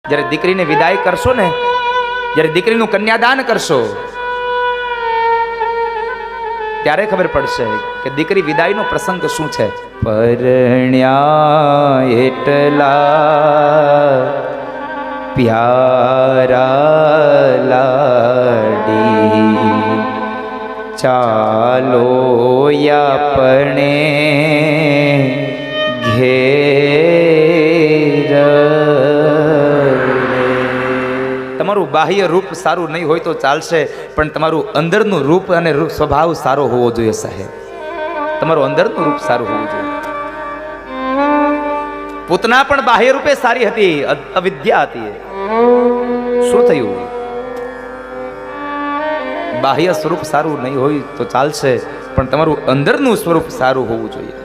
જ્યારે દીકરીને વિદાય કરશો ને, જ્યારે દીકરીનું કન્યાદાન કરશો, ત્યારે ખબર પડશે કે દીકરી વિદાયનો પ્રસંગ શું છે. પરણ્યા એટલા પ્યારા લાડી, ચાલો આપણે ઘેર. તમારું બાહ્ય રૂપ સારું નહીં હોય તો ચાલશે, પણ તમારું અંદરનું રૂપ અને સ્વભાવ સારો હોવો જોઈએ સાહેબ. તમારું અંદરનું રૂપ સારું હોવું જોઈએ. પૂતના પણ બાહ્ય રૂપે સારી હતી, અવિદ્યા હતી. શું થયું? બાહ્ય સ્વરૂપ સારું નહીં હોય તો ચાલશે, પણ તમારું અંદરનું સ્વરૂપ સારું હોવું જોઈએ.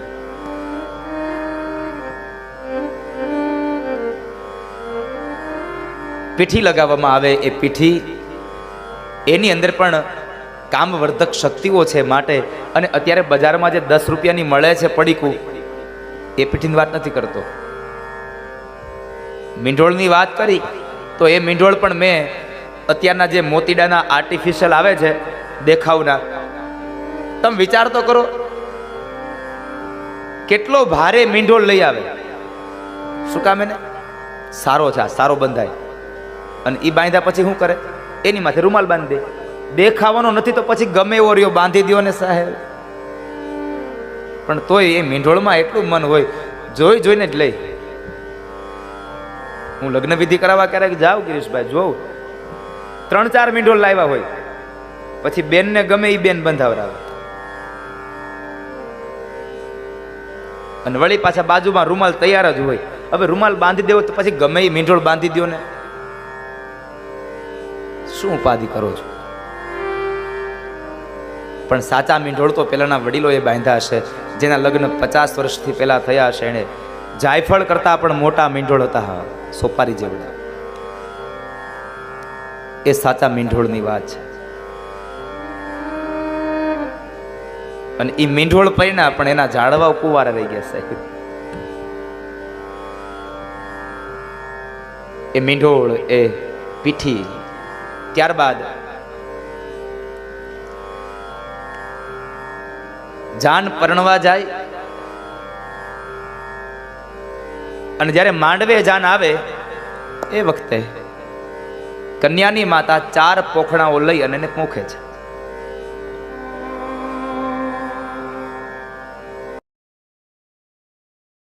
પીઠી લગાવવામાં આવે, એ પીઠી એની અંદર પણ કામવર્ધક શક્તિઓ છે માટે. અને અત્યારે બજારમાં જે 10 રૂપિયાની મળે છે પડીકું, એ પીઠીની વાત નથી કરતો. મીંઢોળની વાત કરી તો એ મીંઢોળ પણ મેં અત્યારના જે મોતીડાના આર્ટિફિશિયલ આવે છે દેખાવના, તમે વિચાર તો કરો કેટલો ભારે મીંઢોળ લઈ આવે. શું કામ? એને સારો છે, સારો બંધાય. અને એ બાંધ્યા પછી શું કરે? એની માથે રૂમાલ બાંધી દે. દેખાવાનો નથી તો પછી ગમે એવો રહ્યો બાંધી દો ને સાહેબ. પણ તોય એ મીંઢોળમાં એટલું મન હોય, જોઈ જોઈને જ લઈ. હું લગ્ન વિધિ કરાવવા ક્યારેક જાઉં ગિરીશભાઈ, જોઉં 3-4 મીંઢોળ લાવ્યા હોય, પછી બેનને ગમે એ બેન બંધાવરાવે. અને વળી પાછા બાજુમાં રૂમાલ તૈયાર જ હોય. હવે રૂમાલ બાંધી દેવો તો પછી ગમે એ મીંઢોળ બાંધી દો ને. શું ઉપાધિ કરો છો? પણ સાચા મીંઢોળ તો પેલાના વડીલોએ બાંધ્યા હશે, જેના લગ્ન 50 વર્ષથી પહેલા થયા હશે. એને જાયફળ કરતા પણ મોટા મીંઢોળ હતા, હા, સોપારી જેવડા. એ સાચા મીંઢોળની વાત છે. અને એ મીંઢોળ પૈના પણ એના ઝાડવા કુંવારા રહી ગયા સાહેબ. એ મીંઢોળ, એ પીઠી. ત્યારબાદ જાન પરણવા જાય, અને જ્યારે માંડવે જાન આવે એ વખતે કન્યાની માતા 4 પોખણાઓ લઈ અને એને પોખે છે.